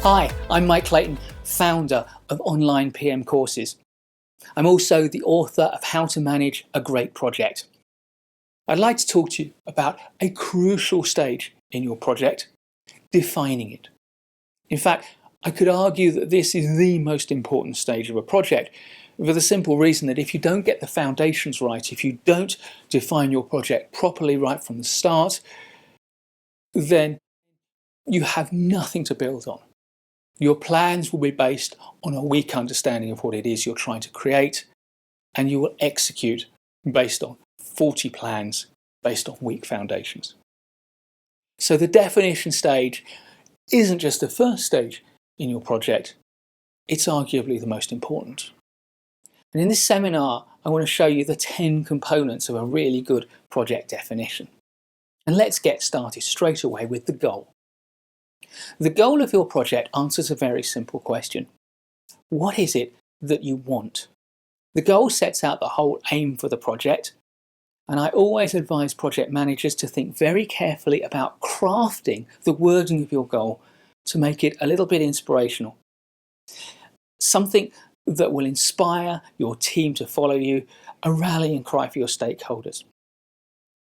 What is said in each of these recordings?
Hi, I'm Mike Clayton, founder of Online PM Courses. I'm also the author of How to Manage a Great Project. I'd like to talk to you about a crucial stage in your project, defining it. In fact, I could argue that this is the most important stage of a project for the simple reason that if you don't get the foundations right, if you don't define your project properly right from the start, then you have nothing to build on. Your plans will be based on a weak understanding of what it is you're trying to create, and you will execute based on faulty plans, based on weak foundations. So the definition stage isn't just the first stage in your project, it's arguably the most important. And in this seminar, I want to show you the 10 components of a really good project definition. And let's get started straight away with the goal. The goal of your project answers a very simple question. What is it that you want? The goal sets out the whole aim for the project, and I always advise project managers to think very carefully about crafting the wording of your goal to make it a little bit inspirational. Something that will inspire your team to follow you, a rallying cry for your stakeholders.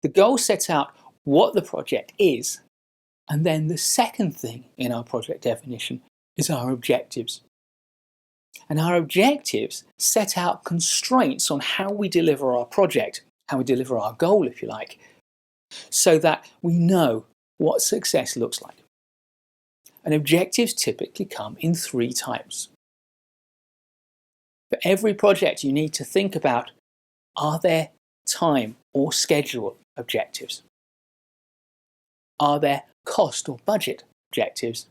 The goal sets out what the project is, and then the second thing in our project definition is our objectives. And our objectives set out constraints on how we deliver our project, how we deliver our goal, if you like, so that we know what success looks like. And objectives typically come in 3 types. For every project, you need to think about, are there time or schedule objectives? Are there cost or budget objectives?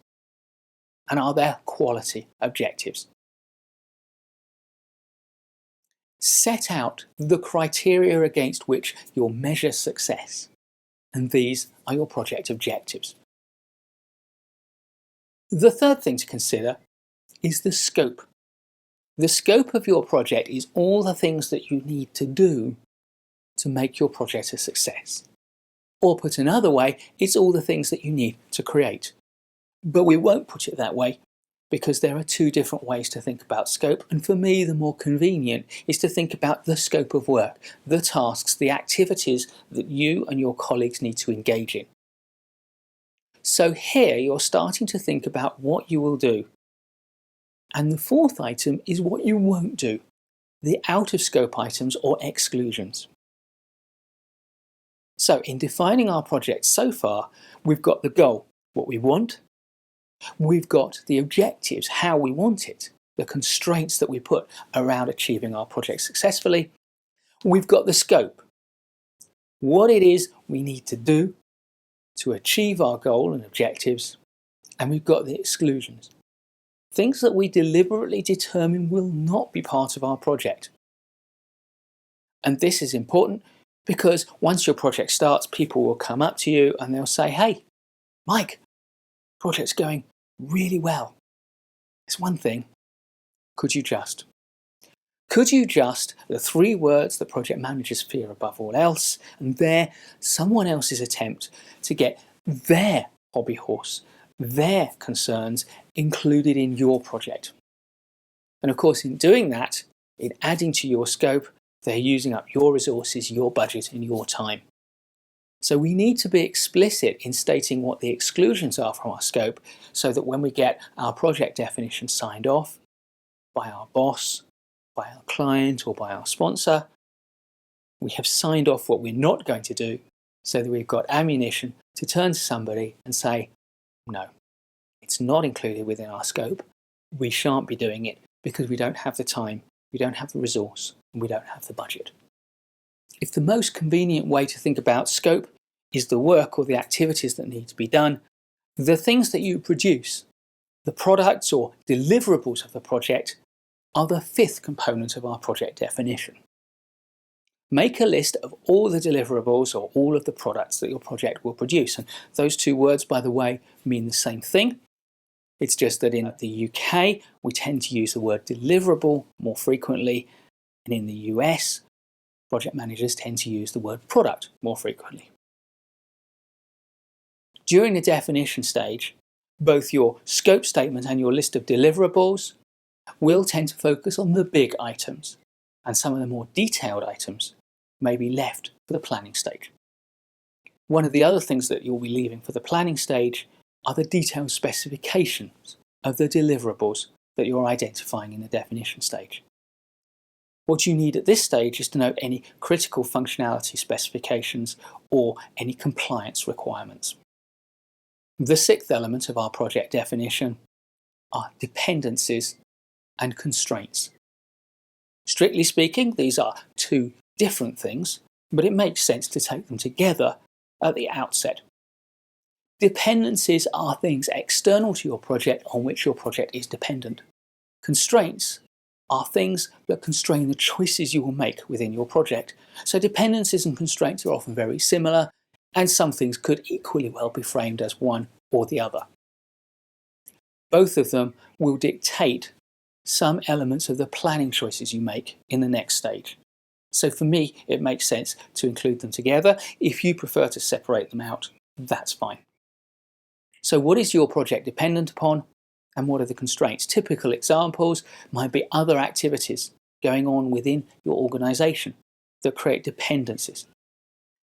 And are there quality objectives? Set out the criteria against which you'll measure success, and these are your project objectives. The third thing to consider is the scope. The scope of your project is all the things that you need to do to make your project a success. Or put another way, it's all the things that you need to create. But we won't put it that way because there are 2 different ways to think about scope, and for me the more convenient is to think about the scope of work, the tasks, the activities that you and your colleagues need to engage in. So here you're starting to think about what you will do. And the 4th item is what you won't do, the out of scope items or exclusions. So in defining our project so far, we've got the goal, what we want. We've got the objectives, how we want it, the constraints that we put around achieving our project successfully. We've got the scope, what it is we need to do to achieve our goal and objectives. And we've got the exclusions, things that we deliberately determine will not be part of our project. And this is important because once your project starts, people will come up to you and they'll say, "Hey, Mike, project's going really well. There's one thing. Could you just?" Could you just, the 3 words that project managers fear above all else, and they're someone else's attempt to get their hobby horse, their concerns included in your project. And of course, in doing that, in adding to your scope, they're using up your resources, your budget, and your time. So we need to be explicit in stating what the exclusions are from our scope so that when we get our project definition signed off by our boss, by our client, or by our sponsor, we have signed off what we're not going to do so that we've got ammunition to turn to somebody and say, "No, it's not included within our scope. We shan't be doing it because we don't have the time, we don't have the resource, and we don't have the budget." If the most convenient way to think about scope is the work or the activities that need to be done, the things that you produce, the products or deliverables of the project, are the 5th component of our project definition. Make a list of all the deliverables or all of the products that your project will produce. And those 2 words, by the way, mean the same thing. It's just that in the UK, we tend to use the word deliverable more frequently, and in the US, project managers tend to use the word product more frequently. During the definition stage, Both your scope statement and your list of deliverables will tend to focus on the big items, and some of the more detailed items may be left for the planning stage. One of the other things that you'll be leaving for the planning stage are the detailed specifications of the deliverables that you're identifying in the definition stage. What you need at this stage is to know any critical functionality specifications or any compliance requirements. The sixth element of our project definition are dependencies and constraints. Strictly speaking, these are two different things, but it makes sense to take them together at the outset. Dependencies are things external to your project on which your project is dependent. Constraints are things that constrain the choices you will make within your project. So dependencies and constraints are often very similar, and some things could equally well be framed as one or the other. Both of them will dictate some elements of the planning choices you make in the next stage. So for me, it makes sense to include them together. If you prefer to separate them out, that's fine. So what is your project dependent upon, and what are the constraints? Typical examples might be other activities going on within your organization that create dependencies.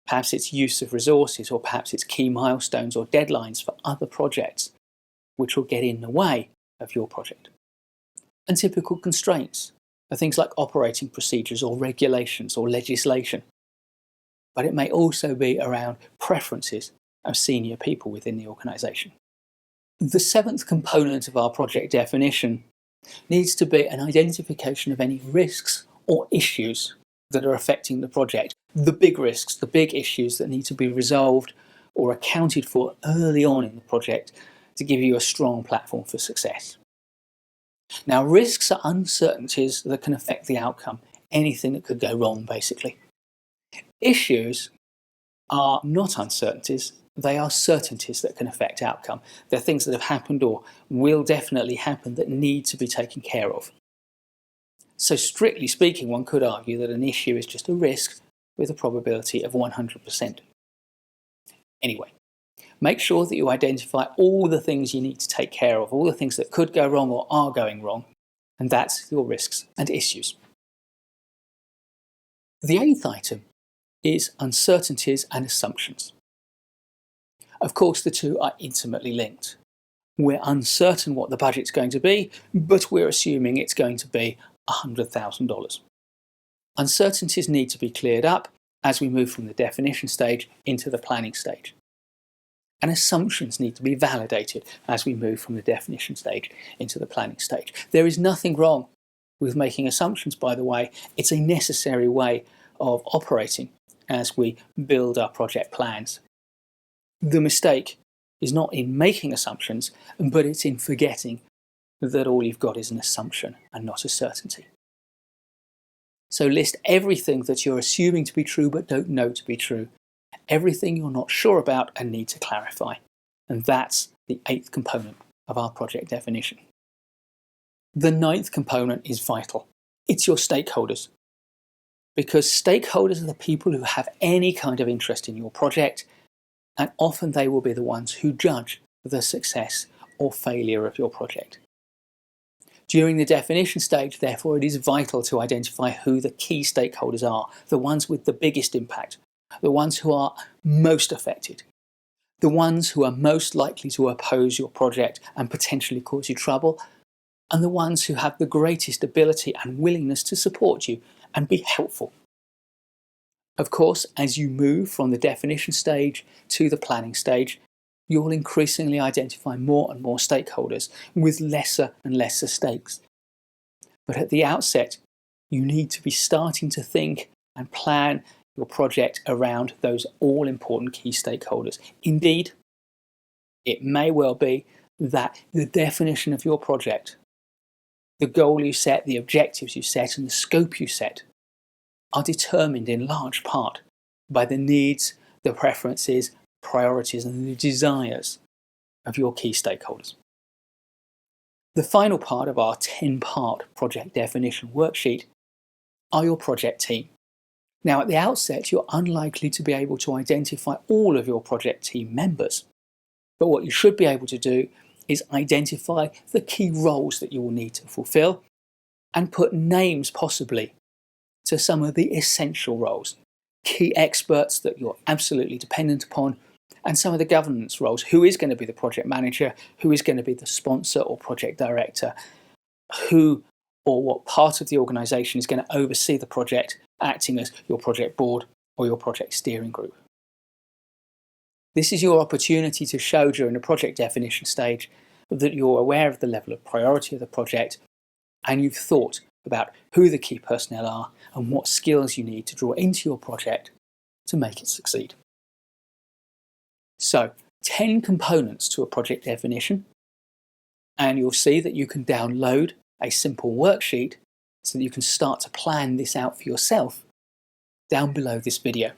Perhaps it's use of resources, or perhaps it's key milestones or deadlines for other projects, which will get in the way of your project. And typical constraints are things like operating procedures or regulations or legislation. But it may also be around preferences of senior people within the organisation. The seventh component of our project definition needs to be an identification of any risks or issues that are affecting the project. The big risks, the big issues that need to be resolved or accounted for early on in the project to give you a strong platform for success. Now, risks are uncertainties that can affect the outcome, anything that could go wrong, basically. Issues are not uncertainties, they are certainties that can affect outcome. They're things that have happened or will definitely happen that need to be taken care of. So strictly speaking, one could argue that an issue is just a risk with a probability of 100%. Anyway, make sure that you identify all the things you need to take care of, all the things that could go wrong or are going wrong, and that's your risks and issues. The eighth item is uncertainties and assumptions. Of course, the two are intimately linked. We're uncertain what the budget's going to be, but we're assuming it's going to be $100,000. Uncertainties need to be cleared up as we move from the definition stage into the planning stage. And assumptions need to be validated as we move from the definition stage into the planning stage. There is nothing wrong with making assumptions, by the way. It's a necessary way of operating as we build our project plans. The mistake is not in making assumptions, but it's in forgetting that all you've got is an assumption and not a certainty. So list everything that you're assuming to be true but don't know to be true. Everything you're not sure about and need to clarify. And that's the eighth component of our project definition. The ninth component is vital. It's your stakeholders. Because stakeholders are the people who have any kind of interest in your project, and often they will be the ones who judge the success or failure of your project. During the definition stage, therefore, it is vital to identify who the key stakeholders are, the ones with the biggest impact, the ones who are most affected, the ones who are most likely to oppose your project and potentially cause you trouble, and the ones who have the greatest ability and willingness to support you and be helpful. Of course, as you move from the definition stage to the planning stage, you'll increasingly identify more and more stakeholders with lesser and lesser stakes. But at the outset, you need to be starting to think and plan your project around those all-important key stakeholders. Indeed, it may well be that the definition of your project, the goal you set, the objectives you set, and the scope you set are determined in large part by the needs, the preferences, priorities, and the desires of your key stakeholders. The final part of our 10-part project definition worksheet are your project team. Now, at the outset, you're unlikely to be able to identify all of your project team members, but what you should be able to do is identify the key roles that you will need to fulfill and put names possibly to some of the essential roles, key experts that you're absolutely dependent upon, and some of the governance roles. Who is going to be the project manager? Who is going to be the sponsor or project director? Who or what part of the organisation is going to oversee the project, acting as your project board or your project steering group? This is your opportunity to show during the project definition stage that you're aware of the level of priority of the project and you've thought about who the key personnel are and what skills you need to draw into your project to make it succeed. So, 10 components to a project definition, and you'll see that you can download a simple worksheet so that you can start to plan this out for yourself down below this video.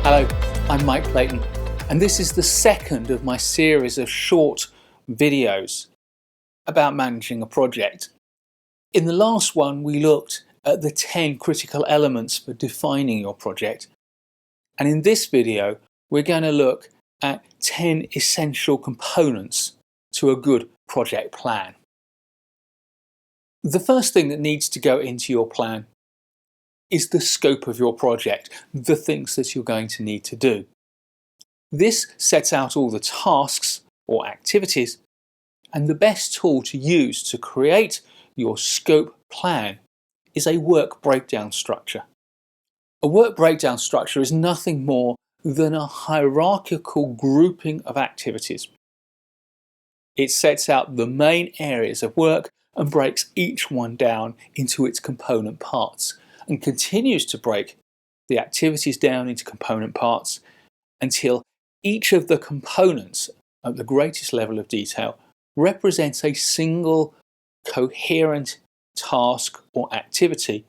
Hello, I'm Mike Clayton, and this is the second of my series of short videos about managing a project. In the last one, we looked at the 10 critical elements for defining your project. And in this video, we're going to look at 10 essential components to a good project plan. The first thing that needs to go into your plan is the scope of your project, the things that you're going to need to do. This sets out all the tasks or activities, and the best tool to use to create your scope plan is a work breakdown structure. A work breakdown structure is nothing more than a hierarchical grouping of activities. It sets out the main areas of work and breaks each one down into its component parts, and continues to break the activities down into component parts until each of the components at the greatest level of detail represents a single coherent task or activity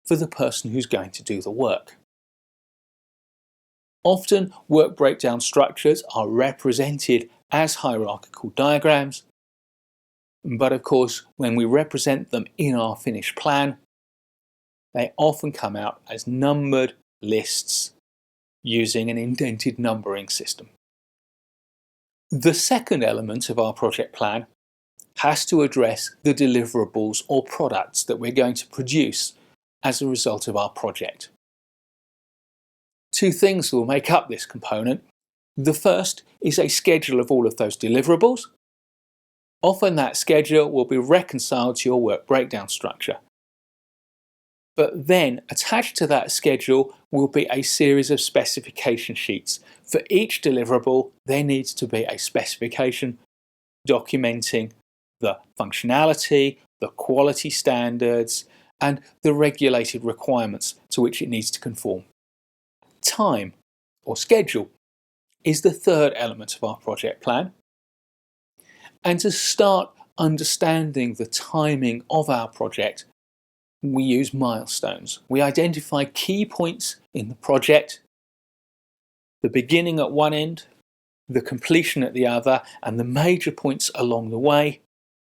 for the person who's going to do the work. Often, work breakdown structures are represented as hierarchical diagrams, but of course, when we represent them in our finished plan, they often come out as numbered lists using an indented numbering system. The second element of our project plan has to address the deliverables or products that we're going to produce as a result of our project. Two things will make up this component. The first is a schedule of all of those deliverables. Often that schedule will be reconciled to your work breakdown structure. But then attached to that schedule will be a series of specification sheets. For each deliverable, there needs to be a specification documenting the functionality, the quality standards, and the regulated requirements to which it needs to conform. Time, or schedule, is the third element of our project plan. And to start understanding the timing of our project, we use milestones. We identify key points in the project, the beginning at one end, the completion at the other, and the major points along the way,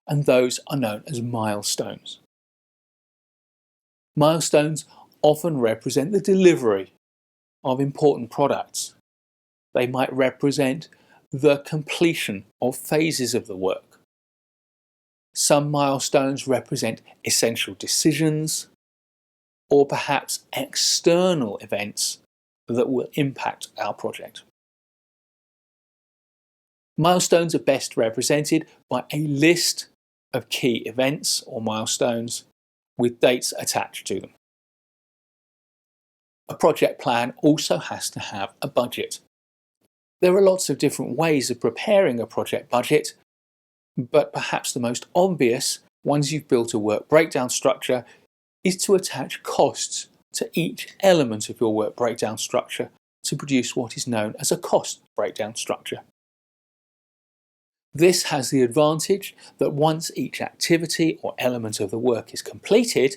and those are known as milestones. Milestones often represent the delivery of important products. They might represent the completion of phases of the work. Some milestones represent essential decisions, or perhaps external events that will impact our project. Milestones are best represented by a list of key events or milestones with dates attached to them. A project plan also has to have a budget. There are lots of different ways of preparing a project budget, but perhaps the most obvious, once you've built a work breakdown structure, is to attach costs to each element of your work breakdown structure to produce what is known as a cost breakdown structure. This has the advantage that once each activity or element of the work is completed,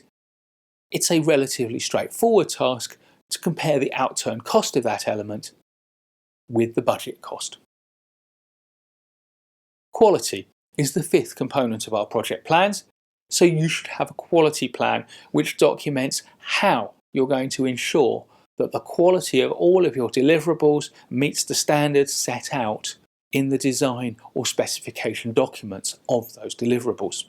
it's a relatively straightforward task to compare the outturn cost of that element with the budget cost. Quality is the fifth component of our project plans, So you should have a quality plan which documents how you're going to ensure that the quality of all of your deliverables meets the standards set out in the design or specification documents of those deliverables.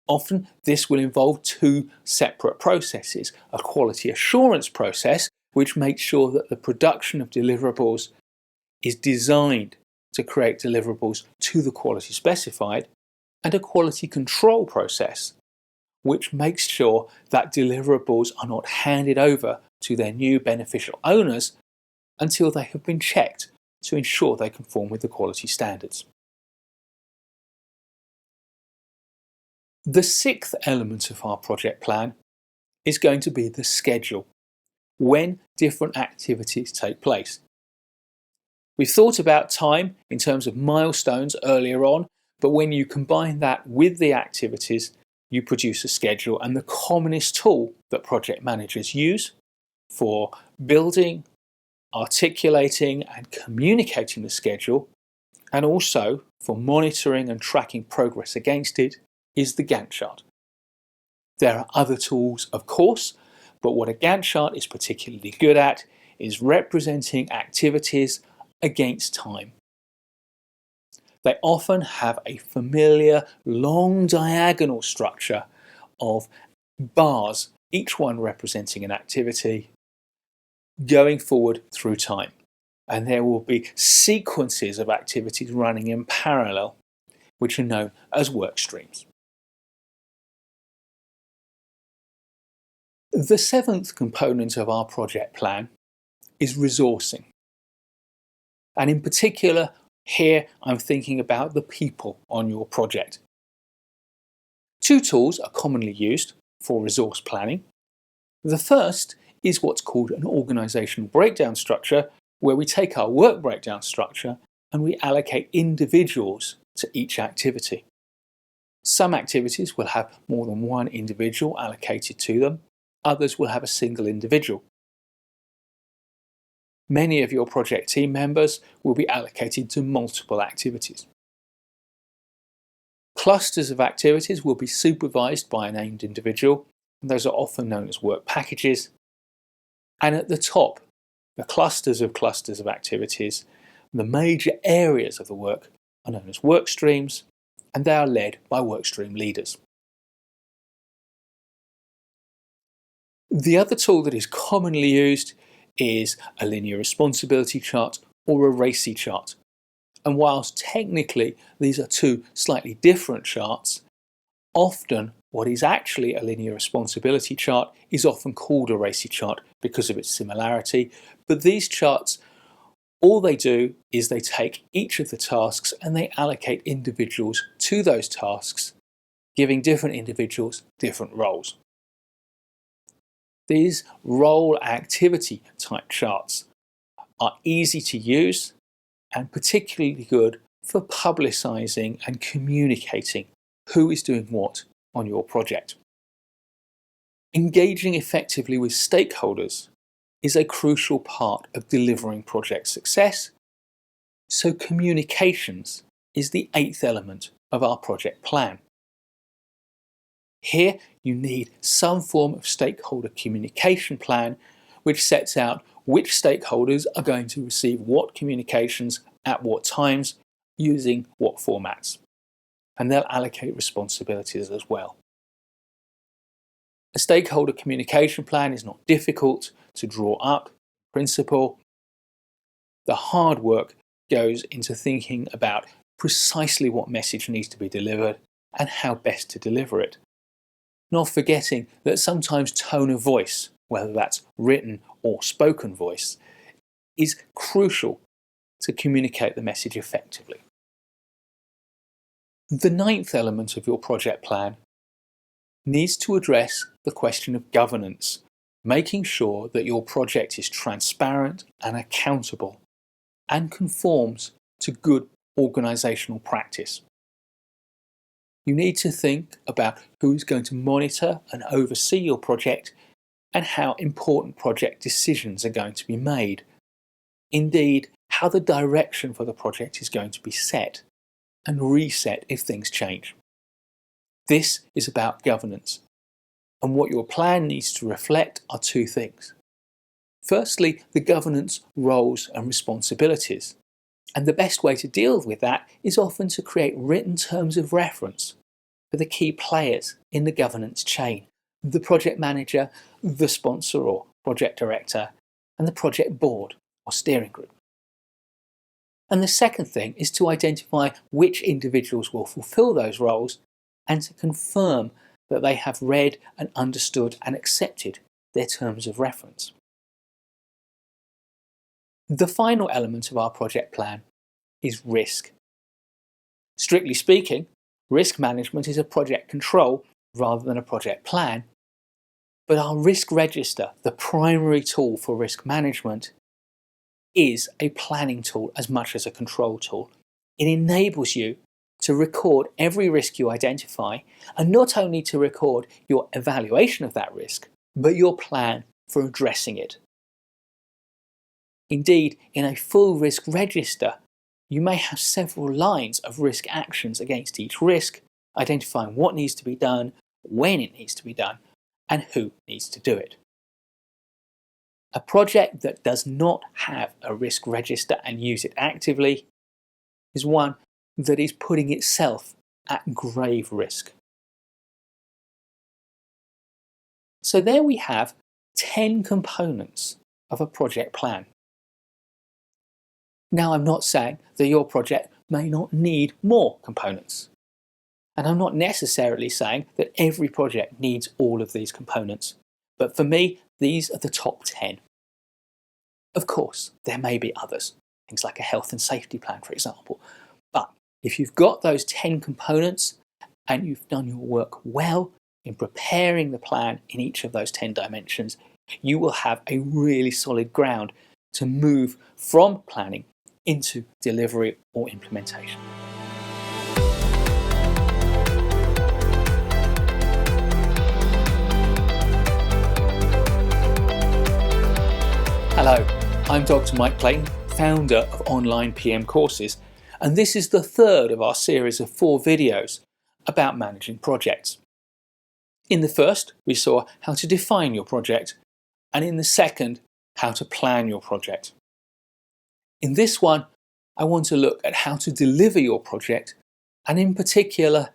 Often this will involve two separate processes: a quality assurance process, which makes sure that the production of deliverables is designed to create deliverables to the quality specified, and a quality control process, which makes sure that deliverables are not handed over to their new beneficial owners until they have been checked to ensure they conform with the quality standards. The sixth element of our project plan is going to be the schedule, when different activities take place. We've thought about time in terms of milestones earlier on, but when you combine that with the activities, you produce a schedule. And the commonest tool that project managers use for building, articulating and communicating the schedule, and also for monitoring and tracking progress against it, is the Gantt chart. There are other tools, of course, but what a Gantt chart is particularly good at is representing activities against time. They often have a familiar long diagonal structure of bars, each one representing an activity going forward through time. And there will be sequences of activities running in parallel, which are known as work streams. The seventh component of our project plan is resourcing. And in particular, here I'm thinking about the people on your project. Two tools are commonly used for resource planning. The first is what's called an organizational breakdown structure, where we take our work breakdown structure and we allocate individuals to each activity. Some activities will have more than one individual allocated to them. Others will have a single individual. Many of your project team members will be allocated to multiple activities. Clusters of activities will be supervised by a named individual, and those are often known as work packages. And at the top, the clusters of activities, the major areas of the work, are known as work streams, and they are led by work stream leaders. The other tool that is commonly used is a linear responsibility chart or a RACI chart. And whilst technically these are two slightly different charts, often what is actually a linear responsibility chart is often called a RACI chart because of its similarity. But these charts, all they do is they take each of the tasks and they allocate individuals to those tasks, giving different individuals different roles. These role activity type charts are easy to use and particularly good for publicising and communicating who is doing what on your project. Engaging effectively with stakeholders is a crucial part of delivering project success, so communications is the eighth element of our project plan. Here you need some form of stakeholder communication plan which sets out which stakeholders are going to receive what communications at what times using what formats. And they'll allocate responsibilities as well. A stakeholder communication plan is not difficult to draw up in principle. The hard work goes into thinking about precisely what message needs to be delivered and how best to deliver it. Not forgetting that sometimes tone of voice, whether that's written or spoken voice, is crucial to communicate the message effectively. The ninth element of your project plan needs to address the question of governance, making sure that your project is transparent and accountable and conforms to good organisational practice. You need to think about who is going to monitor and oversee your project and how important project decisions are going to be made. Indeed, how the direction for the project is going to be set and reset if things change. This is about governance. And what your plan needs to reflect are two things. Firstly, the governance roles and responsibilities. And the best way to deal with that is often to create written terms of reference for the key players in the governance chain: the project manager, the sponsor or project director, and the project board or steering group. And the second thing is to identify which individuals will fulfill those roles and to confirm that they have read and understood and accepted their terms of reference. The final element of our project plan is risk. Strictly speaking, risk management is a project control rather than a project plan, but our risk register, the primary tool for risk management, is a planning tool as much as a control tool. It enables you to record every risk you identify, and not only to record your evaluation of that risk, but your plan for addressing it. Indeed, in a full risk register, you may have several lines of risk actions against each risk, identifying what needs to be done, when it needs to be done, and who needs to do it. A project that does not have a risk register and use it actively is one that is putting itself at grave risk. So there we have 10 components of a project plan. Now, I'm not saying that your project may not need more components. And I'm not necessarily saying that every project needs all of these components. But for me, these are the top 10. Of course, there may be others, things like a health and safety plan, for example. But if you've got those 10 components and you've done your work well in preparing the plan in each of those 10 dimensions, you will have a really solid ground to move from planning into delivery or implementation. Hello, I'm Dr. Mike Clayton, founder of Online PM Courses, and this is the third of our series of 4 videos about managing projects. In the first, we saw how to define your project, and in the second, how to plan your project. In this one, I want to look at how to deliver your project, and in particular,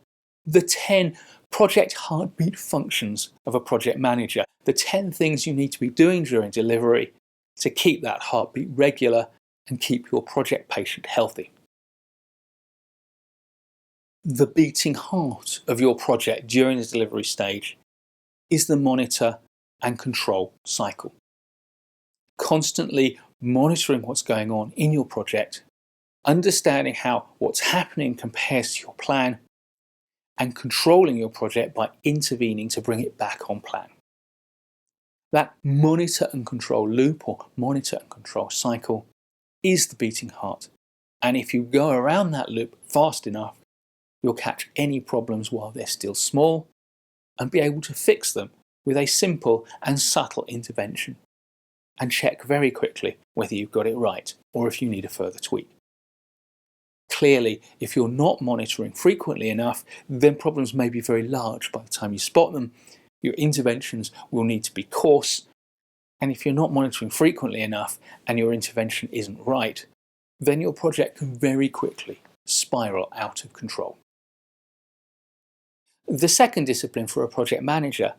the 10 project heartbeat functions of a project manager, the 10 things you need to be doing during delivery to keep that heartbeat regular and keep your project patient healthy. The beating heart of your project during the delivery stage is the monitor and control cycle. Constantly monitoring what's going on in your project, understanding how what's happening compares to your plan, and controlling your project by intervening to bring it back on plan. That monitor and control loop, or monitor and control cycle, is the beating heart. And if you go around that loop fast enough, you'll catch any problems while they're still small and be able to fix them with a simple and subtle intervention, and check very quickly whether you've got it right or if you need a further tweak. Clearly, if you're not monitoring frequently enough, then problems may be very large by the time you spot them. Your interventions will need to be coarse, and if you're not monitoring frequently enough and your intervention isn't right, then your project can very quickly spiral out of control. The second discipline for a project manager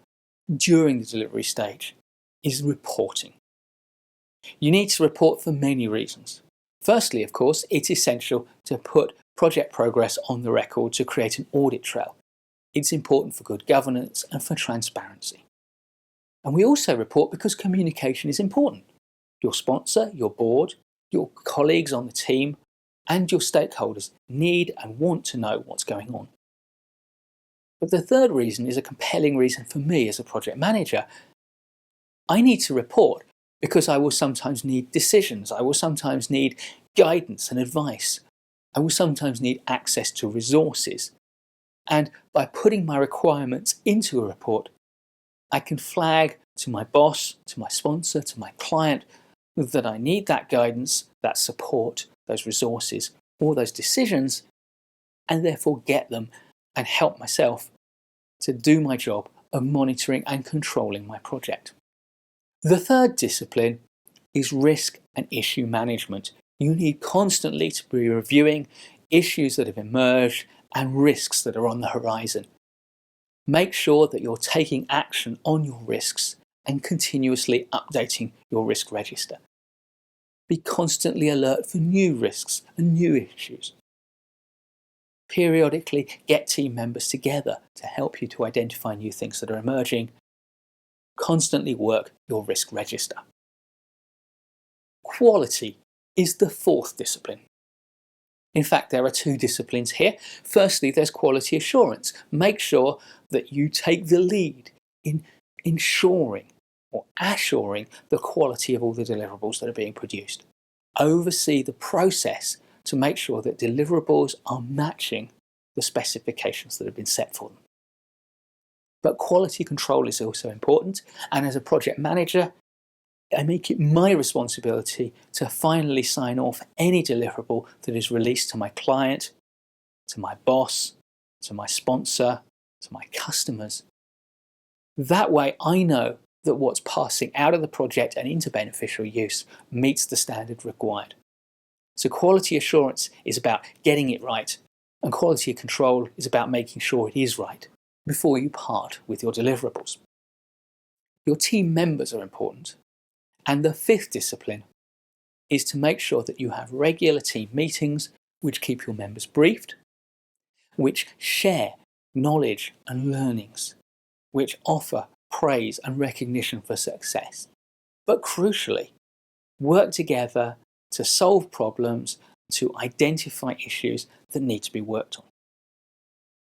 during the delivery stage is reporting. You need to report for many reasons. Firstly, of course, it's essential to put project progress on the record to create an audit trail. It's important for good governance and for transparency. And we also report because communication is important. Your sponsor, your board, your colleagues on the team, and your stakeholders need and want to know what's going on. But the third reason is a compelling reason for me as a project manager. I need to report because I will sometimes need decisions. I will sometimes need guidance and advice. I will sometimes need access to resources. And by putting my requirements into a report, I can flag to my boss, to my sponsor, to my client that I need that guidance, that support, those resources, or those decisions, and therefore get them and help myself to do my job of monitoring and controlling my project. The third discipline is risk and issue management. You need constantly to be reviewing issues that have emerged and risks that are on the horizon. Make sure that you're taking action on your risks and continuously updating your risk register. Be constantly alert for new risks and new issues. Periodically get team members together to help you to identify new things that are emerging. Constantly work your risk register. Quality is the fourth discipline. In fact, there are two disciplines here. Firstly, there's quality assurance. Make sure that you take the lead in ensuring or assuring the quality of all the deliverables that are being produced. Oversee the process to make sure that deliverables are matching the specifications that have been set for them. But quality control is also important, and as a project manager, I make it my responsibility to finally sign off any deliverable that is released to my client, to my boss, to my sponsor, to my customers. That way I know that what's passing out of the project and into beneficial use meets the standard required. So quality assurance is about getting it right, and quality control is about making sure it is right before you part with your deliverables. Your team members are important. And the fifth discipline is to make sure that you have regular team meetings which keep your members briefed, which share knowledge and learnings, which offer praise and recognition for success. But crucially, work together to solve problems, to identify issues that need to be worked on.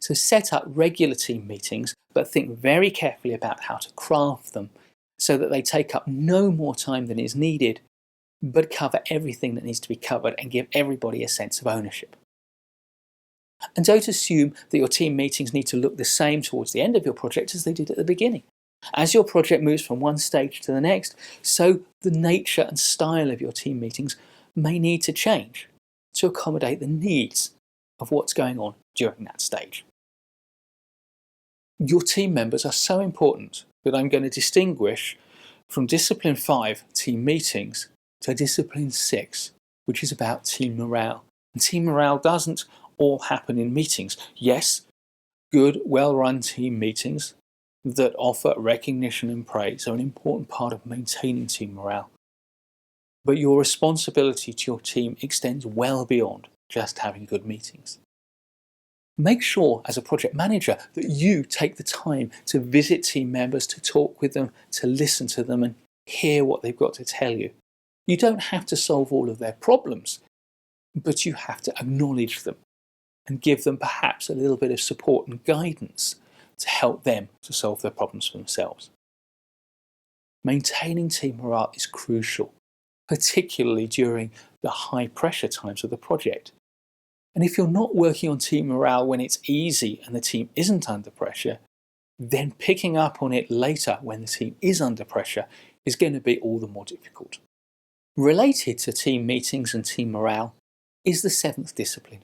So set up regular team meetings, but think very carefully about how to craft them so that they take up no more time than is needed, but cover everything that needs to be covered and give everybody a sense of ownership. And don't assume that your team meetings need to look the same towards the end of your project as they did at the beginning. As your project moves from one stage to the next, so the nature and style of your team meetings may need to change to accommodate the needs of what's going on during that stage. Your team members are so important that I'm going to distinguish from Discipline 5, team meetings, to Discipline 6, which is about team morale. And team morale doesn't all happen in meetings. Yes, good, well-run team meetings that offer recognition and praise are an important part of maintaining team morale. But your responsibility to your team extends well beyond just having good meetings. Make sure as a project manager that you take the time to visit team members, to talk with them, to listen to them and hear what they've got to tell you. You don't have to solve all of their problems, but you have to acknowledge them and give them perhaps a little bit of support and guidance to help them to solve their problems for themselves. Maintaining team morale is crucial, particularly during the high pressure times of the project. And if you're not working on team morale when it's easy and the team isn't under pressure, then picking up on it later when the team is under pressure is going to be all the more difficult. Related to team meetings and team morale is the seventh discipline,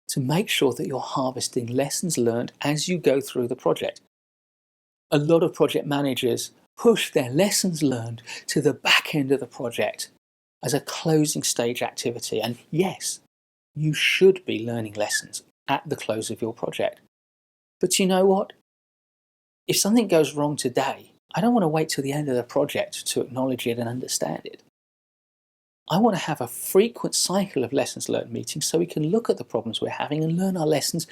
to make sure that you're harvesting lessons learned as you go through the project. A lot of project managers push their lessons learned to the back end of the project as a closing stage activity. And yes, you should be learning lessons at the close of your project. But you know what? If something goes wrong today, I don't want to wait till the end of the project to acknowledge it and understand it. I want to have a frequent cycle of lessons learned meetings so we can look at the problems we're having and learn our lessons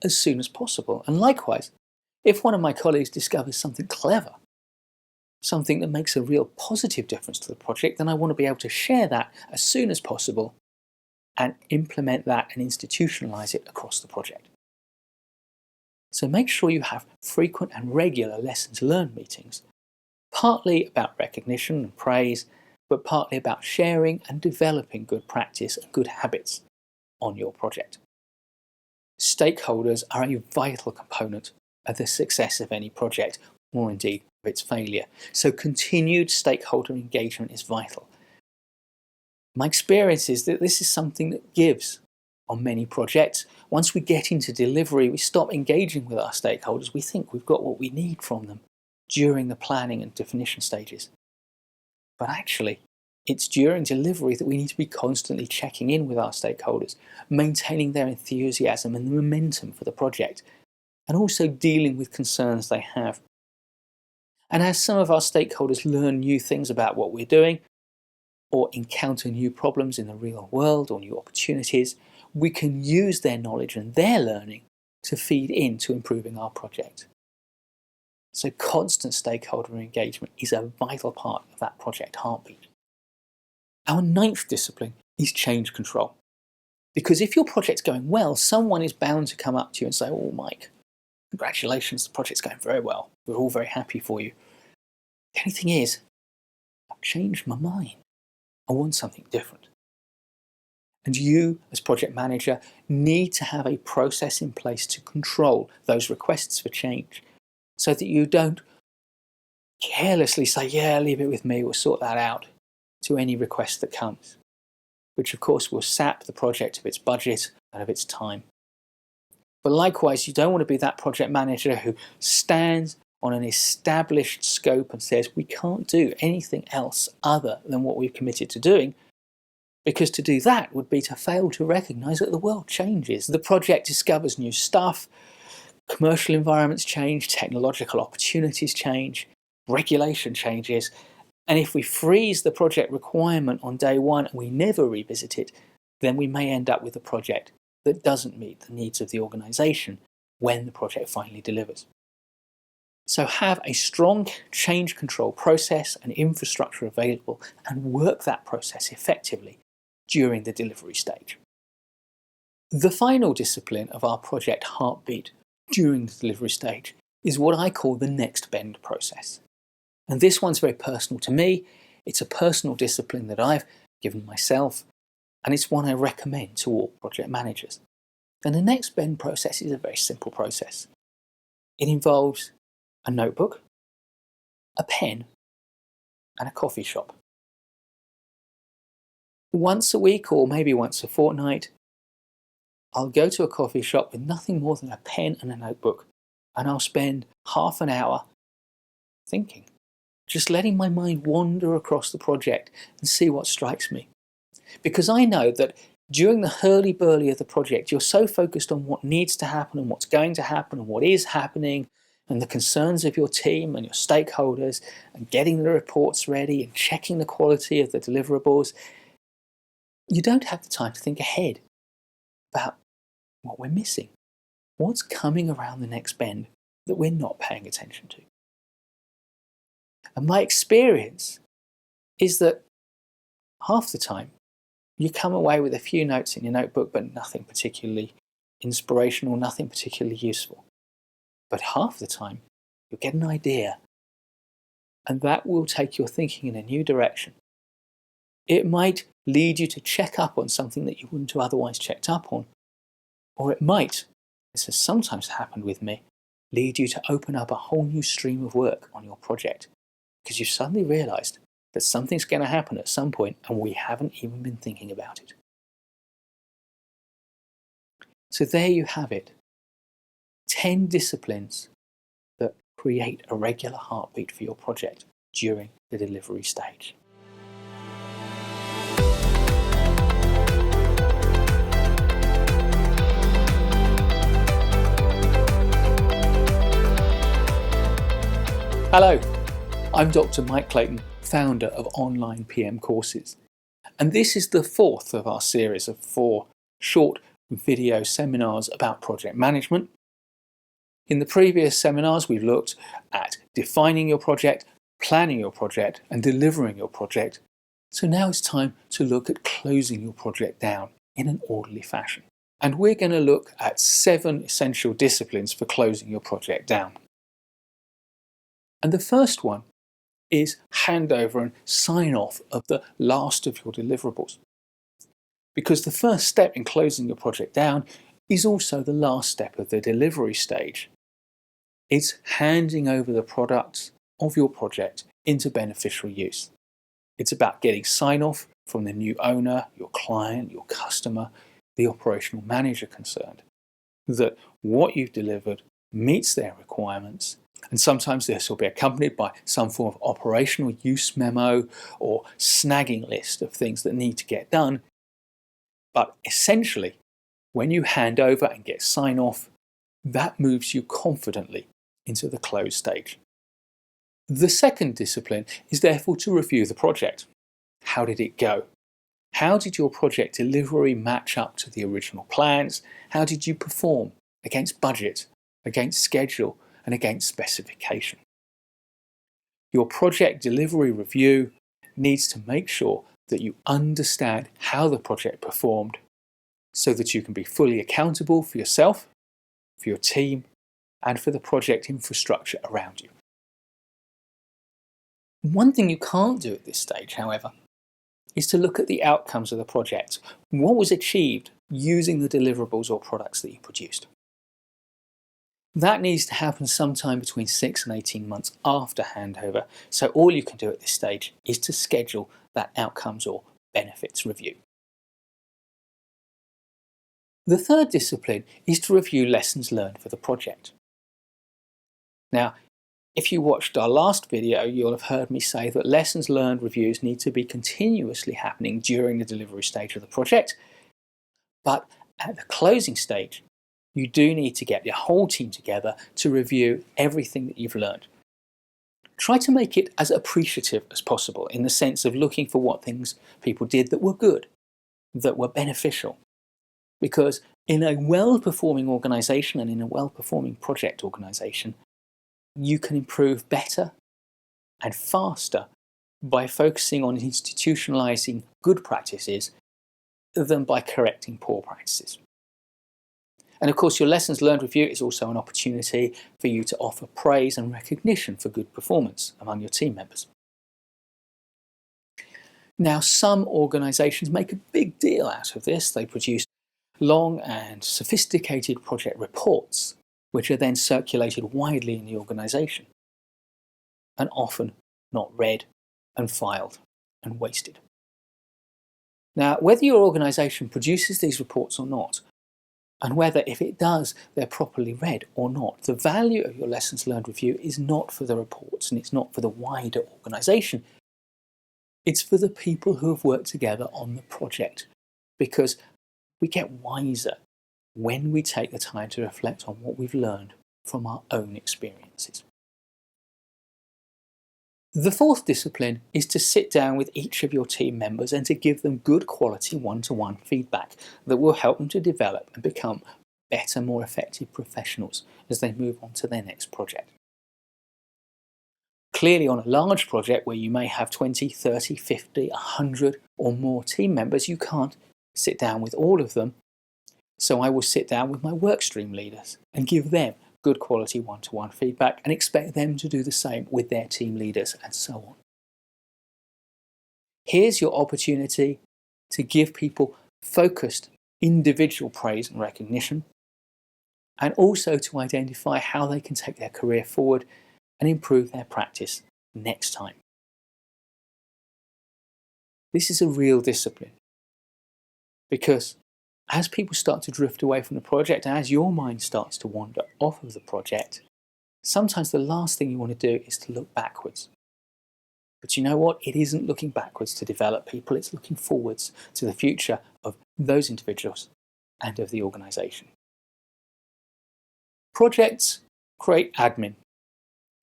as soon as possible. And likewise, if one of my colleagues discovers something clever, something that makes a real positive difference to the project, then I want to be able to share that as soon as possible and implement that and institutionalize it across the project. So make sure you have frequent and regular lessons learned meetings, partly about recognition and praise, but partly about sharing and developing good practice and good habits on your project. Stakeholders are a vital component of the success of any project, or indeed of its failure. So continued stakeholder engagement is vital. My experience is that this is something that gives on many projects, once we get into delivery, we stop engaging with our stakeholders. We think we've got what we need from them during the planning and definition stages. But actually, it's during delivery that we need to be constantly checking in with our stakeholders, maintaining their enthusiasm and the momentum for the project, and also dealing with concerns they have. And as some of our stakeholders learn new things about what we're doing, or encounter new problems in the real world or new opportunities, we can use their knowledge and their learning to feed into improving our project. So constant stakeholder engagement is a vital part of that project heartbeat. Our 9th discipline is change control. Because if your project's going well, someone is bound to come up to you and say, "Oh, Mike, congratulations, the project's going very well. We're all very happy for you. The only thing is, I've changed my mind. I want something different." And you, as project manager, need to have a process in place to control those requests for change so that you don't carelessly say, "Yeah, leave it with me, we'll sort that out," to any request that comes, which of course will sap the project of its budget and of its time. But likewise, you don't want to be that project manager who stands on an established scope and says, "We can't do anything else other than what we've committed to doing," because to do that would be to fail to recognise that the world changes. The project discovers new stuff, commercial environments change, technological opportunities change, regulation changes, and if we freeze the project requirement on day one and we never revisit it, then we may end up with a project that doesn't meet the needs of the organisation when the project finally delivers. So have a strong change control process and infrastructure available and work that process effectively during the delivery stage. The final discipline of our project heartbeat during the delivery stage is what I call the next bend process. And this one's very personal to me. It's a personal discipline that I've given myself, and it's one I recommend to all project managers. And the next bend process is a very simple process. It involves a notebook, a pen, and a coffee shop. Once a week, or maybe once a fortnight, I'll go to a coffee shop with nothing more than a pen and a notebook, and I'll spend half an hour thinking, just letting my mind wander across the project and see what strikes me. Because I know that during the hurly-burly of the project, you're so focused on what needs to happen and what's going to happen and what is happening and the concerns of your team and your stakeholders and getting the reports ready and checking the quality of the deliverables, you don't have the time to think ahead about what we're missing. What's coming around the next bend that we're not paying attention to? And my experience is that half the time you come away with a few notes in your notebook, but nothing particularly inspirational, nothing particularly useful. But half the time you'll get an idea, and that will take your thinking in a new direction. It might lead you to check up on something that you wouldn't have otherwise checked up on, or it might, this has sometimes happened with me, lead you to open up a whole new stream of work on your project, because you've suddenly realised that something's going to happen at some point and we haven't even been thinking about it. So there you have it. 10 disciplines that create a regular heartbeat for your project during the delivery stage. Hello, I'm Dr. Mike Clayton, founder of Online PM Courses, and this is the 4th of our series of 4 short video seminars about project management. In the previous seminars, we've looked at defining your project, planning your project, and delivering your project. So now it's time to look at closing your project down in an orderly fashion. And we're going to look at 7 essential disciplines for closing your project down. And the first one is handover and sign off of the last of your deliverables. Because the first step in closing your project down is also the last step of the delivery stage. It's handing over the products of your project into beneficial use. It's about getting sign off from the new owner, your client, your customer, the operational manager concerned that what you've delivered meets their requirements. And sometimes this will be accompanied by some form of operational use memo or snagging list of things that need to get done. But essentially, when you hand over and get sign off, that moves you confidently into the close stage. The second discipline is therefore to review the project. How did it go? How did your project delivery match up to the original plans? How did you perform against budget, against schedule, and against specification? Your project delivery review needs to make sure that you understand how the project performed so that you can be fully accountable for yourself, for your team, and for the project infrastructure around you. One thing you can't do at this stage, however, is to look at the outcomes of the project. What was achieved using the deliverables or products that you produced? That needs to happen sometime between 6 and 18 months after handover, so all you can do at this stage is to schedule that outcomes or benefits review. The third discipline is to review lessons learned for the project. Now, if you watched our last video, you'll have heard me say that lessons learned reviews need to be continuously happening during the delivery stage of the project, but at the closing stage, you do need to get your whole team together to review everything that you've learned. Try to make it as appreciative as possible in the sense of looking for what things people did that were good, that were beneficial. Because in a well-performing organisation and in a well-performing project organisation, you can improve better and faster by focusing on institutionalising good practices than by correcting poor practices. And of course, your lessons learned review is also an opportunity for you to offer praise and recognition for good performance among your team members. Now, some organisations make a big deal out of this. They produce long and sophisticated project reports, which are then circulated widely in the organisation, and often not read and filed and wasted. Now, whether your organisation produces these reports or not, and whether, if it does, they're properly read or not, the value of your lessons learned review is not for the reports and it's not for the wider organisation. It's for the people who have worked together on the project, because we get wiser when we take the time to reflect on what we've learned from our own experiences. The fourth discipline is to sit down with each of your team members and to give them good quality one-to-one feedback that will help them to develop and become better, more effective professionals as they move on to their next project. Clearly, on a large project where you may have 20, 30, 50, 100 or more team members, you can't sit down with all of them. So I will sit down with my workstream leaders and give them good quality one-to-one feedback and expect them to do the same with their team leaders and so on. Here's your opportunity to give people focused individual praise and recognition, and also to identify how they can take their career forward and improve their practice next time. This is a real discipline, because as people start to drift away from the project, and as your mind starts to wander off of the project, sometimes the last thing you want to do is to look backwards. But you know what? It isn't looking backwards to develop people, it's looking forwards to the future of those individuals and of the organisation. Projects create admin.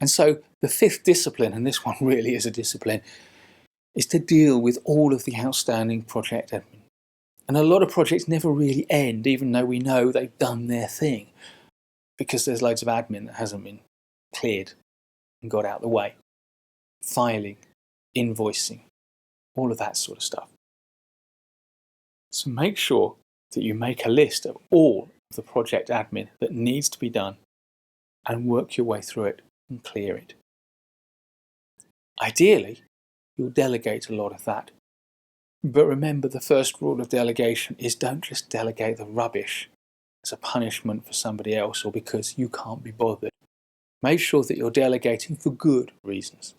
And so the fifth discipline, and this one really is a discipline, is to deal with all of the outstanding project admin. And a lot of projects never really end, even though we know they've done their thing, because there's loads of admin that hasn't been cleared and got out of the way. Filing, invoicing, all of that sort of stuff. So make sure that you make a list of all of the project admin that needs to be done and work your way through it and clear it. Ideally, you'll delegate a lot of that. But remember, the first rule of delegation is don't just delegate the rubbish as a punishment for somebody else or because you can't be bothered. Make sure that you're delegating for good reasons.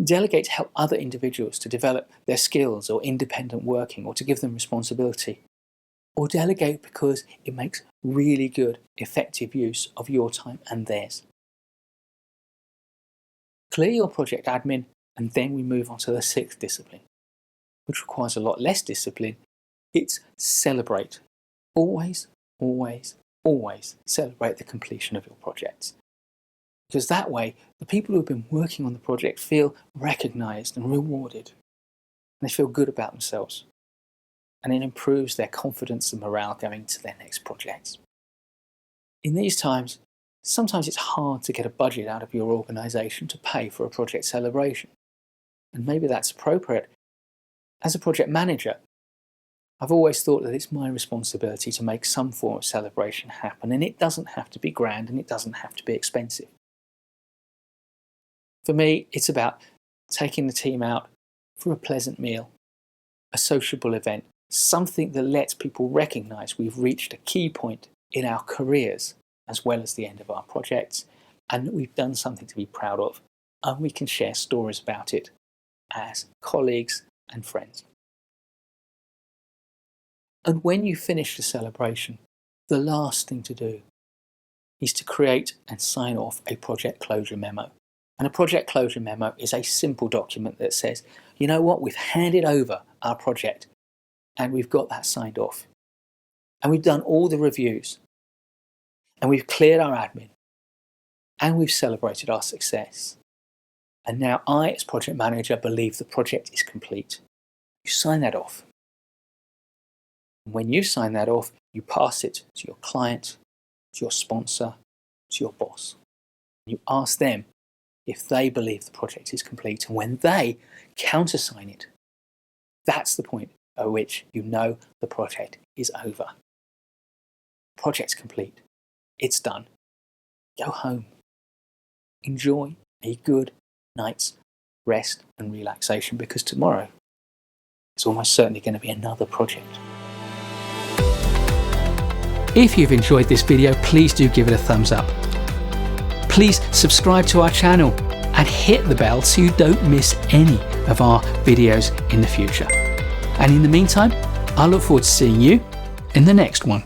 Delegate to help other individuals to develop their skills or independent working or to give them responsibility. or delegate because it makes really good, effective use of your time and theirs. Clear your project admin, and then we move on to the sixth discipline, which requires a lot less discipline. It's celebrate. Always, always, always celebrate the completion of your projects. Because that way, the people who have been working on the project feel recognised and rewarded. And they feel good about themselves. And it improves their confidence and morale going to their next projects. In these times, sometimes it's hard to get a budget out of your organisation to pay for a project celebration. And maybe that's appropriate. As a project manager, I've always thought that it's my responsibility to make some form of celebration happen, and it doesn't have to be grand and it doesn't have to be expensive. For me, it's about taking the team out for a pleasant meal, a sociable event, something that lets people recognise we've reached a key point in our careers as well as the end of our projects, and that we've done something to be proud of, and we can share stories about it as colleagues and friends. And when you finish the celebration, the last thing to do is to create and sign off a project closure memo. And a project closure memo is a simple document that says, you know what, we've handed over our project and we've got that signed off. And we've done all the reviews and we've cleared our admin and we've celebrated our success. And now I, as project manager, believe the project is complete. You sign that off. When you sign that off, you pass it to your client, to your sponsor, to your boss. You ask them if they believe the project is complete, and when they countersign it, that's the point at which you know the project is over. Project's complete. It's done. Go home. Enjoy a good night's rest and relaxation, because tomorrow is almost certainly going to be another project. If you've enjoyed this video, please do give it a thumbs up. Please subscribe to our channel and hit the bell so you don't miss any of our videos in the future. And in the meantime, I look forward to seeing you in the next one.